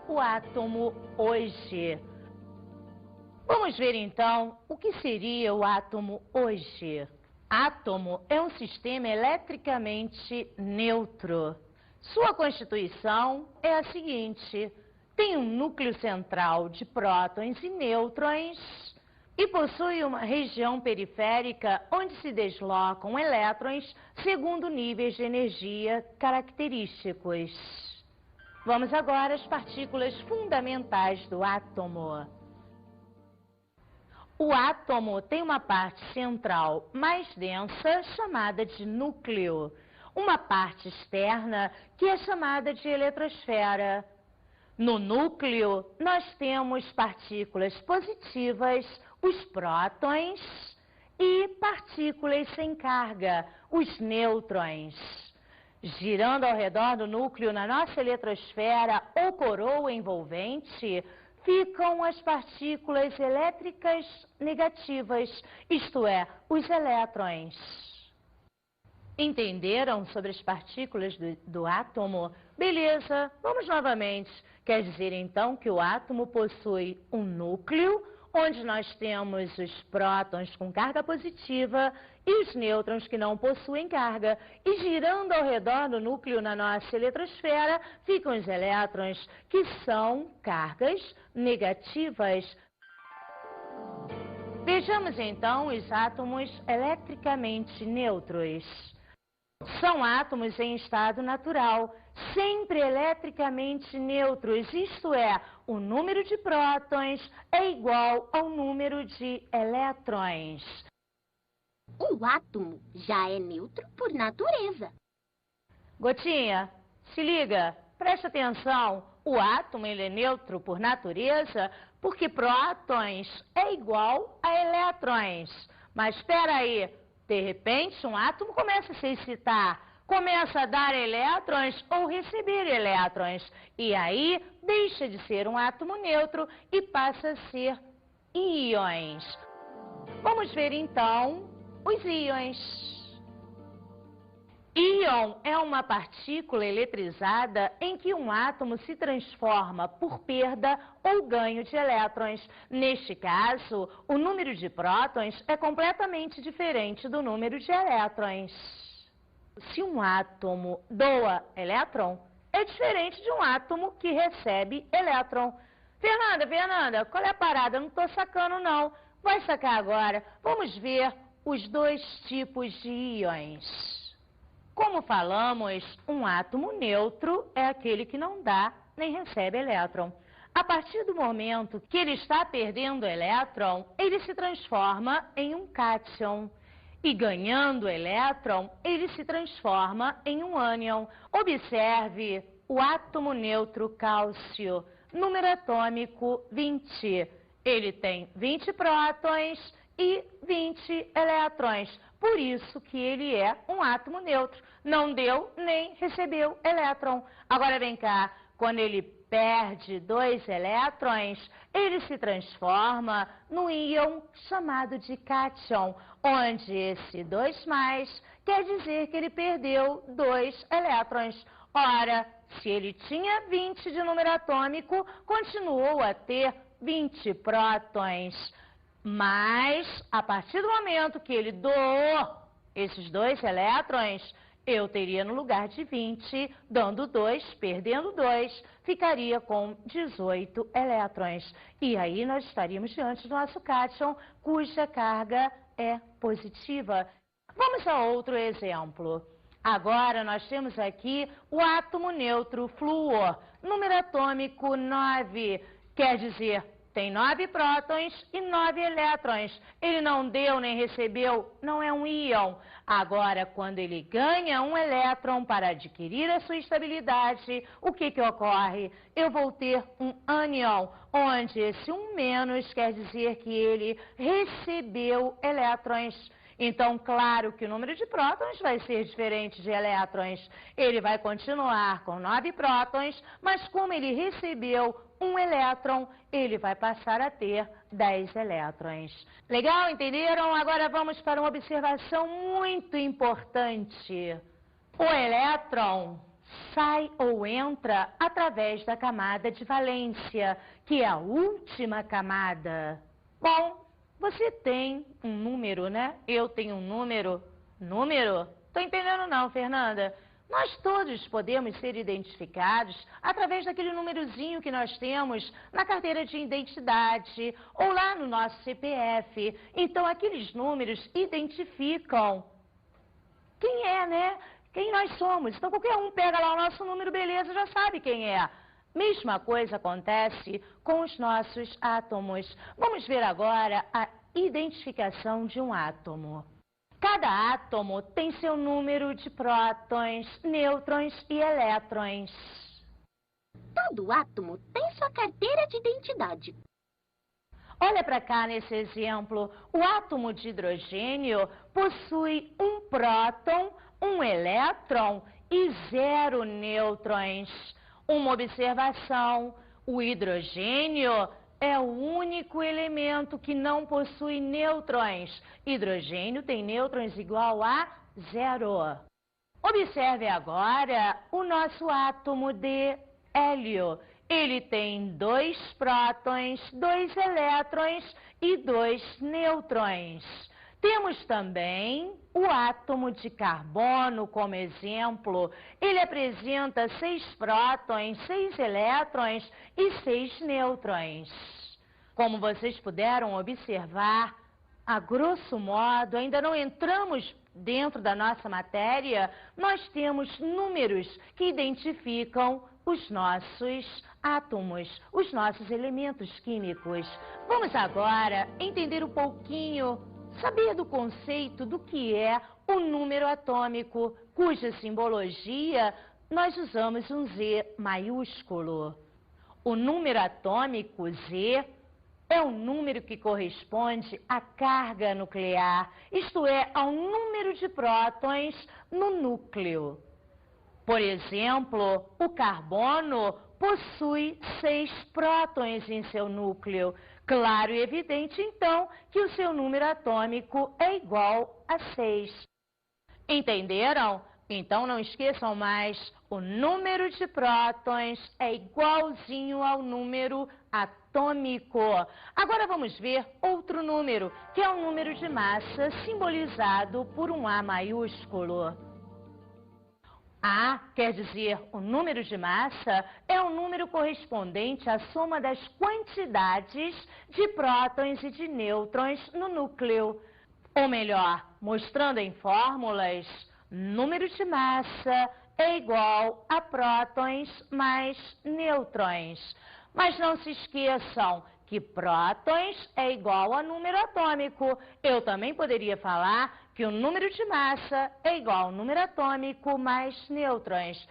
o átomo hoje. Vamos ver então o que seria o átomo hoje. Átomo é um sistema eletricamente neutro. Sua constituição é a seguinte: tem um núcleo central de prótons e nêutrons e possui uma região periférica onde se deslocam elétrons segundo níveis de energia característicos. Vamos agora às partículas fundamentais do átomo. O átomo tem uma parte central mais densa, chamada de núcleo, uma parte externa, que é chamada de eletrosfera. No núcleo, nós temos partículas positivas, os prótons, e partículas sem carga, os nêutrons. Girando ao redor do núcleo na nossa eletrosfera ou coroa envolvente, ficam as partículas elétricas negativas, isto é, os elétrons. Entenderam sobre as partículas do átomo? Beleza, vamos novamente. Quer dizer então que o átomo possui um núcleo, onde nós temos os prótons com carga positiva e os nêutrons que não possuem carga. E girando ao redor do núcleo na nossa eletrosfera, ficam os elétrons, que são cargas negativas. Vejamos então os átomos eletricamente neutros. São átomos em estado natural, sempre eletricamente neutros, isto é, o número de prótons é igual ao número de elétrons. O átomo já é neutro por natureza. Gotinha, se liga, presta atenção, o átomo ele é neutro por natureza porque prótons é igual a elétrons. Mas espera aí, de repente um átomo começa a se excitar, começa a dar elétrons ou receber elétrons. E aí deixa de ser um átomo neutro e passa a ser íons. Vamos ver então os íons. Íon é uma partícula eletrizada em que um átomo se transforma por perda ou ganho de elétrons. Neste caso, o número de prótons é completamente diferente do número de elétrons. Se um átomo doa elétron, é diferente de um átomo que recebe elétron. Fernanda, qual é a parada? Eu não estou sacando não. Vai sacar agora. Vamos ver os dois tipos de íons. Como falamos, um átomo neutro é aquele que não dá nem recebe elétron. A partir do momento que ele está perdendo elétron, ele se transforma em um cátion. E ganhando elétron, ele se transforma em um ânion. Observe o átomo neutro cálcio, número atômico 20. Ele tem 20 prótons e 20 elétrons. Por isso que ele é um átomo neutro. Não deu nem recebeu elétron. Agora vem cá, quando ele perde 2 elétrons, ele se transforma num íon chamado de cátion, onde esse 2+ quer dizer que ele perdeu 2 elétrons. Ora, se ele tinha 20 de número atômico, continuou a ter 20 prótons. Mas, a partir do momento que ele doou esses 2 elétrons, eu teria no lugar de 20, dando 2, perdendo 2, ficaria com 18 elétrons. E aí nós estaríamos diante do nosso cátion, cuja carga é positiva. Vamos a outro exemplo. Agora nós temos aqui o átomo neutro flúor, número atômico 9, quer dizer, tem 9 prótons e 9 elétrons. Ele não deu nem recebeu, não é um íon. Agora, quando ele ganha um elétron para adquirir a sua estabilidade, o que ocorre? Eu vou ter um ânion, onde esse 1- quer dizer que ele recebeu elétrons. Então, claro que o número de prótons vai ser diferente de elétrons. Ele vai continuar com 9 prótons, mas como ele recebeu um elétron, ele vai passar a ter 10 elétrons. Legal, entenderam? Agora vamos para uma observação muito importante. O elétron sai ou entra através da camada de valência, que é a última camada. Bom, você tem um número, né? Eu tenho um número. Número? Tô entendendo não, Fernanda. Nós todos podemos ser identificados através daquele númerozinho que nós temos na carteira de identidade ou lá no nosso CPF. Então, aqueles números identificam quem é, né? Quem nós somos. Então, qualquer um pega lá o nosso número, beleza, já sabe quem é. Mesma coisa acontece com os nossos átomos. Vamos ver agora a identificação de um átomo. Cada átomo tem seu número de prótons, nêutrons e elétrons. Todo átomo tem sua carteira de identidade. Olha para cá nesse exemplo. O átomo de hidrogênio possui um próton, um elétron e 0 nêutrons. Uma observação: o hidrogênio é o único elemento que não possui nêutrons. Hidrogênio tem nêutrons igual a 0. Observe agora o nosso átomo de hélio. Ele tem 2 prótons, 2 elétrons e 2 nêutrons. Temos também o átomo de carbono como exemplo. Ele apresenta 6 prótons, 6 elétrons e 6 nêutrons. Como vocês puderam observar, a grosso modo, ainda não entramos dentro da nossa matéria, nós temos números que identificam os nossos átomos, os nossos elementos químicos. Vamos agora entender um pouquinho, saber do conceito do que é o número atômico, cuja simbologia nós usamos um Z maiúsculo. O número atômico Z é um número que corresponde à carga nuclear, isto é, ao número de prótons no núcleo. Por exemplo, o carbono possui 6 prótons em seu núcleo. Claro e evidente, então, que o seu número atômico é igual a 6. Entenderam? Então, não esqueçam mais, o número de prótons é igualzinho ao número atômico. Agora vamos ver outro número, que é o número de massa simbolizado por um A maiúsculo. A quer dizer o número de massa, é o número correspondente à soma das quantidades de prótons e de nêutrons no núcleo. Ou melhor, mostrando em fórmulas, número de massa é igual a prótons mais nêutrons. Mas não se esqueçam que prótons é igual a número atômico. Eu também poderia falar que o número de massa é igual ao número atômico mais nêutrons.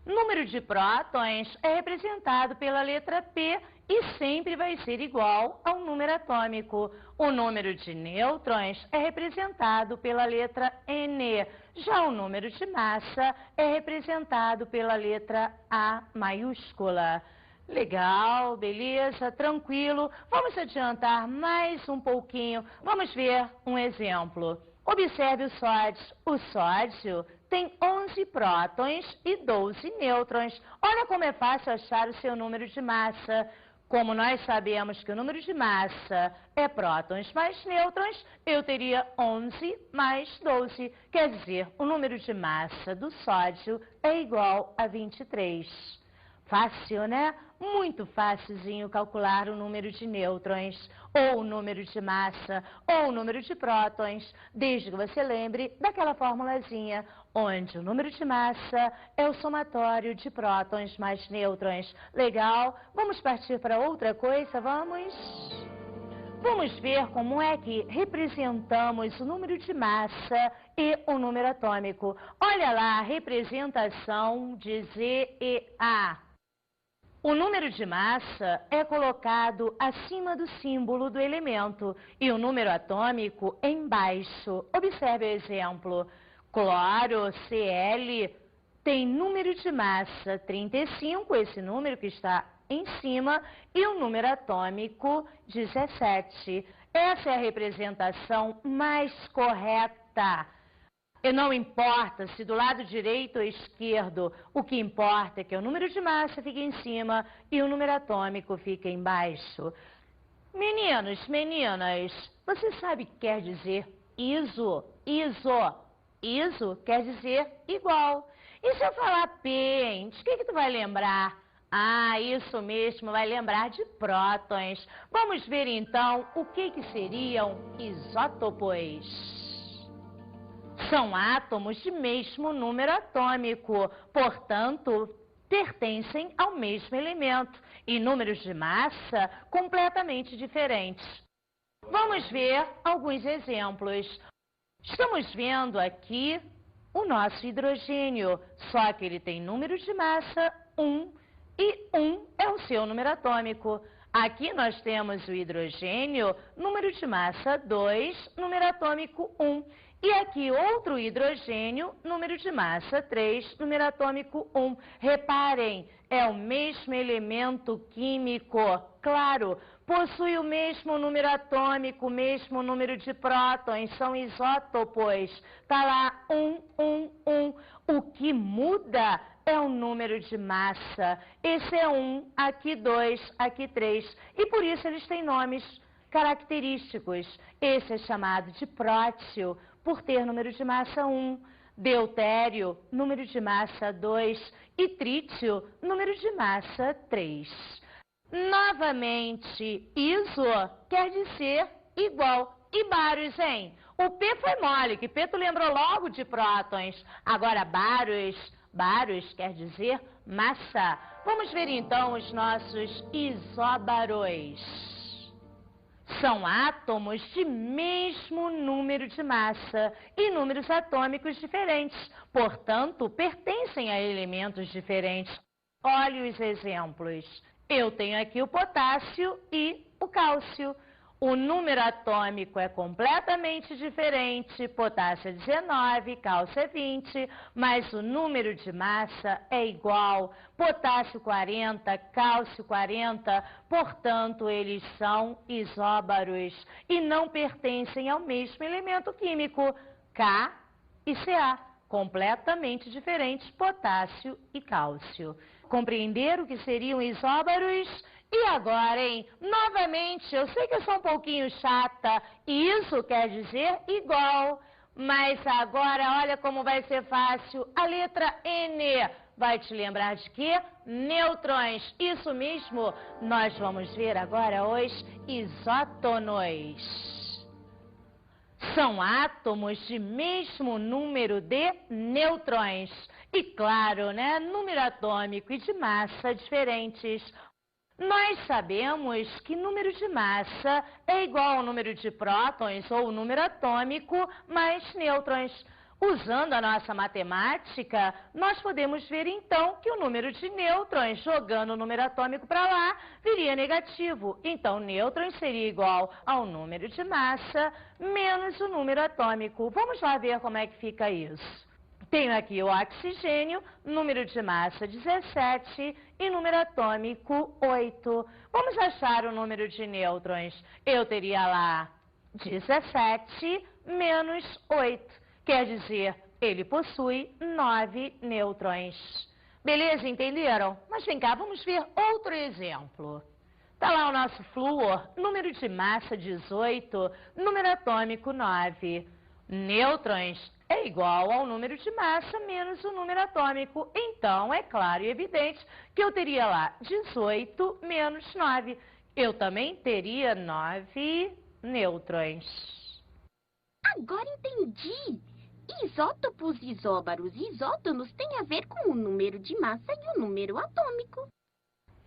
Número de prótons é representado pela letra P e sempre vai ser igual ao número atômico. O número de nêutrons é representado pela letra N. Já o número de massa é representado pela letra A maiúscula. Legal, beleza, tranquilo. Vamos adiantar mais um pouquinho. Vamos ver um exemplo. Observe o sódio. O sódio tem 11 prótons e 12 nêutrons. Olha como é fácil achar o seu número de massa. Como nós sabemos que o número de massa é prótons mais nêutrons, eu teria 11 mais 12. Quer dizer, o número de massa do sódio é igual a 23. Fácil, né? Muito facilzinho calcular o número de nêutrons, ou o número de massa, ou o número de prótons, desde que você lembre daquela formulazinha, onde o número de massa é o somatório de prótons mais nêutrons. Legal? Vamos partir para outra coisa, vamos? Vamos ver como é que representamos o número de massa e o número atômico. Olha lá a representação de ZeA. O número de massa é colocado acima do símbolo do elemento e o número atômico embaixo. Observe o exemplo. Cloro, Cl, tem número de massa 35, esse número que está em cima, e o número atômico 17. Essa é a representação mais correta. E não importa se do lado direito ou esquerdo, o que importa é que o número de massa fica em cima e o número atômico fica embaixo. Meninos, meninas, você sabe o que quer dizer iso? Iso quer dizer igual. E se eu falar pente, o que tu vai lembrar? Ah, isso mesmo, vai lembrar de prótons. Vamos ver então o que seriam isótopos. São átomos de mesmo número atômico, portanto, pertencem ao mesmo elemento e números de massa completamente diferentes. Vamos ver alguns exemplos. Estamos vendo aqui o nosso hidrogênio, só que ele tem número de massa 1 e 1 é o seu número atômico. Aqui nós temos o hidrogênio, número de massa 2, número atômico 1. E aqui outro hidrogênio, número de massa 3, número atômico 1. Reparem, é o mesmo elemento químico, claro, possui o mesmo número atômico, o mesmo número de prótons, são isótopos. Está lá 1, 1, 1. O que muda é o número de massa. Esse é 1, aqui 2, aqui 3. E por isso eles têm nomes característicos. Esse é chamado de prótio, por ter número de massa 1, deutério, número de massa 2 e trítio, número de massa 3. Novamente, iso quer dizer igual. E baros, hein? O P foi mole, que P tu lembrou logo de prótons. Agora baros quer dizer massa. Vamos ver então os nossos isóbaros. São átomos de mesmo número de massa e números atômicos diferentes, portanto, pertencem a elementos diferentes. Olhe os exemplos. Eu tenho aqui o potássio e o cálcio. O número atômico é completamente diferente, potássio é 19, cálcio é 20, mas o número de massa é igual, potássio 40, cálcio 40, portanto, eles são isóbaros e não pertencem ao mesmo elemento químico, K e Ca, completamente diferentes, potássio e cálcio. Compreenderam o que seriam isóbaros? E agora, hein? Novamente, eu sei que eu sou um pouquinho chata, e isso quer dizer igual. Mas agora, olha como vai ser fácil. A letra N vai te lembrar de quê? Nêutrons. Isso mesmo. Nós vamos ver agora os isótonos. São átomos de mesmo número de nêutrons. E claro, né? Número atômico e de massa diferentes. Nós sabemos que número de massa é igual ao número de prótons ou o número atômico mais nêutrons. Usando a nossa matemática, nós podemos ver então que o número de nêutrons, jogando o número atômico para lá, viria negativo. Então, nêutrons seria igual ao número de massa menos o número atômico. Vamos lá ver como é que fica isso. Tenho aqui o oxigênio, número de massa 17 e número atômico 8. Vamos achar o número de nêutrons. Eu teria lá 17 menos 8. Quer dizer, ele possui 9 nêutrons. Beleza, entenderam? Mas vem cá, vamos ver outro exemplo. Está lá o nosso flúor, número de massa 18, número atômico 9. Nêutrons é igual ao número de massa menos o número atômico. Então, é claro e evidente que eu teria lá 18 menos 9. Eu também teria 9 nêutrons. Agora entendi. Isótopos, isóbaros e isótonos têm a ver com o número de massa e o número atômico.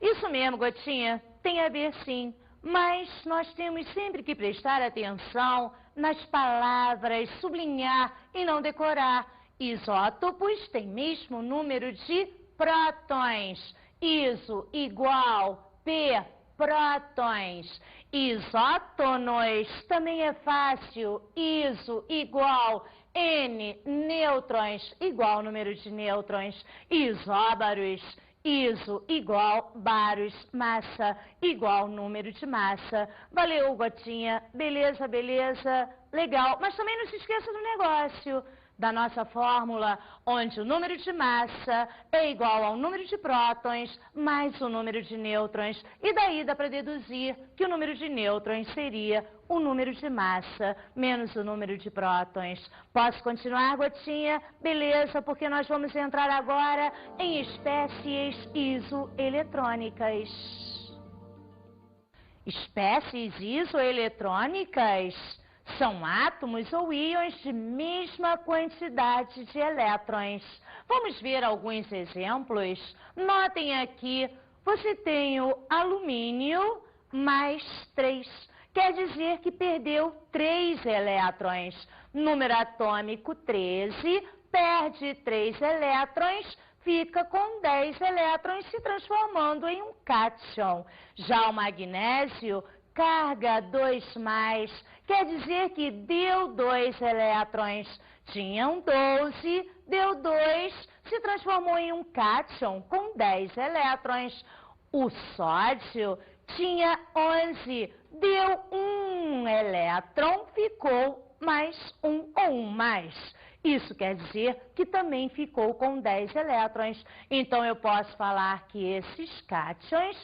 Isso mesmo, Gotinha. Tem a ver sim. Mas nós temos sempre que prestar atenção nas palavras, sublinhar e não decorar. Isótopos têm mesmo número de prótons. Iso igual P, prótons. Isótonos também é fácil. Iso igual N, nêutrons, igual número de nêutrons. Isóbaros, iso igual baros, massa, igual número de massa. Valeu, Gotinha. Beleza, beleza. Legal. Mas também não se esqueça do negócio. da nossa fórmula, onde o número de massa é igual ao número de prótons mais o número de nêutrons. E daí dá para deduzir que o número de nêutrons seria o número de massa menos o número de prótons. Posso continuar, Gotinha? Beleza, porque nós vamos entrar agora em espécies isoeletrônicas. Espécies isoeletrônicas são átomos ou íons de mesma quantidade de elétrons. Vamos ver alguns exemplos? Notem aqui, você tem o alumínio mais 3. Quer dizer que perdeu 3 elétrons. Número atômico 13, perde 3 elétrons, fica com 10 elétrons, se transformando em um cátion. Já o magnésio, carga 2+, quer dizer que deu 2 elétrons. Tinham 12, deu 2, se transformou em um cátion com 10 elétrons. O sódio tinha 11, deu 1 elétron, ficou mais 1 ou 1+. Isso quer dizer que também ficou com 10 elétrons. Então, eu posso falar que esses cátions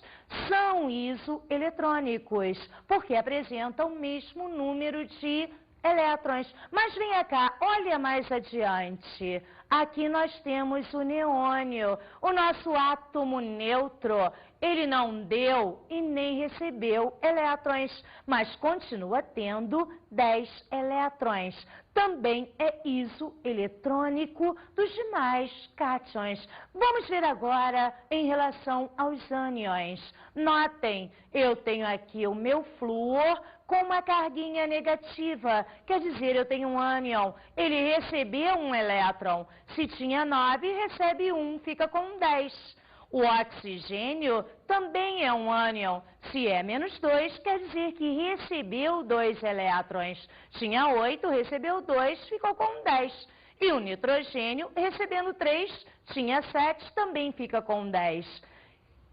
são isoeletrônicos, porque apresentam o mesmo número de elétrons. Mas venha cá, olha mais adiante. Aqui nós temos o neônio, o nosso átomo neutro. Ele não deu e nem recebeu elétrons, mas continua tendo 10 elétrons. Também é isoeletrônico dos demais cátions. Vamos ver agora em relação aos ânions. Notem, eu tenho aqui o meu flúor com uma carguinha negativa. Quer dizer, eu tenho um ânion. Ele recebeu um elétron. Se tinha 9, recebe 1, fica com 10. O oxigênio também é um ânion. Se é -2, quer dizer que recebeu 2 elétrons. Tinha 8, recebeu 2, ficou com 10. E o nitrogênio, recebendo 3, tinha 7, também fica com 10.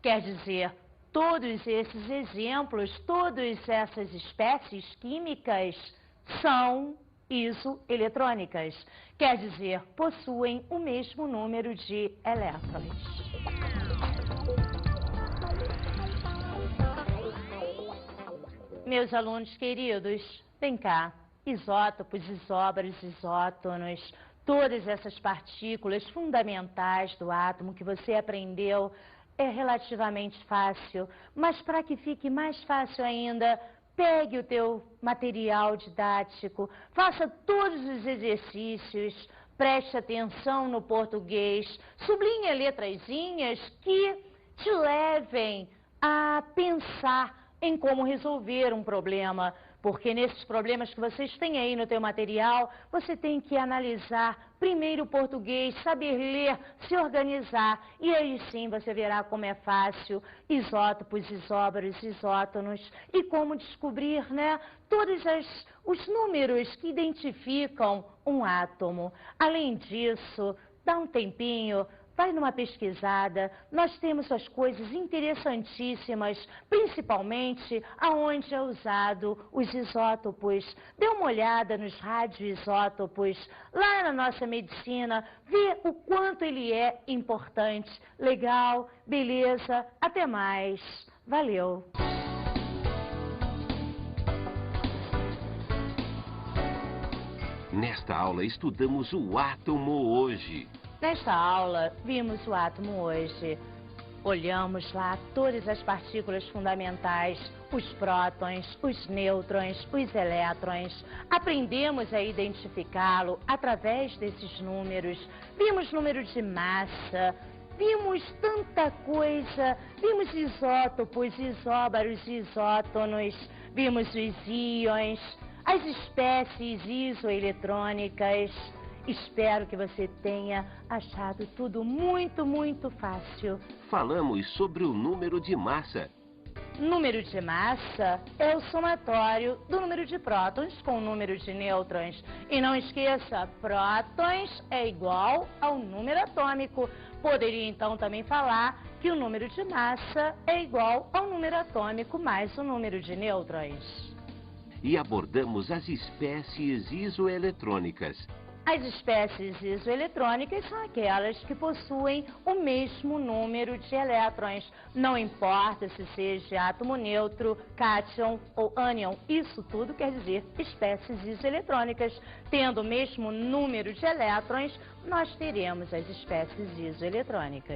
Quer dizer, todos esses exemplos, todas essas espécies químicas são isoeletrônicas. Quer dizer, possuem o mesmo número de elétrons. Meus alunos queridos, vem cá. Isótopos, isóbaros, isótonos, todas essas partículas fundamentais do átomo que você aprendeu é relativamente fácil, mas para que fique mais fácil ainda, pegue o teu material didático, faça todos os exercícios, preste atenção no português, sublinhe letrazinhas que te levem a pensar em como resolver um problema, porque nesses problemas que vocês têm aí no teu material, você tem que analisar primeiro o português, saber ler, se organizar, e aí sim você verá como é fácil, isótopos, isóbaros, isótonos, e como descobrir, né, todos os números que identificam um átomo. Além disso, dá um tempinho, vai numa pesquisada, nós temos as coisas interessantíssimas, principalmente aonde é usado os isótopos. Dê uma olhada nos radioisótopos, lá na nossa medicina, vê o quanto ele é importante. Legal, beleza, até mais. Valeu! Nesta aula estudamos o átomo hoje. Nesta aula, vimos o átomo hoje. Olhamos lá todas as partículas fundamentais, os prótons, os nêutrons, os elétrons. Aprendemos a identificá-lo através desses números. Vimos número de massa, vimos tanta coisa. Vimos isótopos, isóbaros, isótonos. Vimos os íons, as espécies isoeletrônicas. Espero que você tenha achado tudo muito, muito fácil. Falamos sobre o número de massa. Número de massa é o somatório do número de prótons com o número de nêutrons. E não esqueça, prótons é igual ao número atômico. Poderia então também falar que o número de massa é igual ao número atômico mais o número de nêutrons. E abordamos as espécies isoeletrônicas. As espécies isoeletrônicas são aquelas que possuem o mesmo número de elétrons. Não importa se seja átomo neutro, cátion ou ânion, isso tudo quer dizer espécies isoeletrônicas. Tendo o mesmo número de elétrons, nós teremos as espécies isoeletrônicas.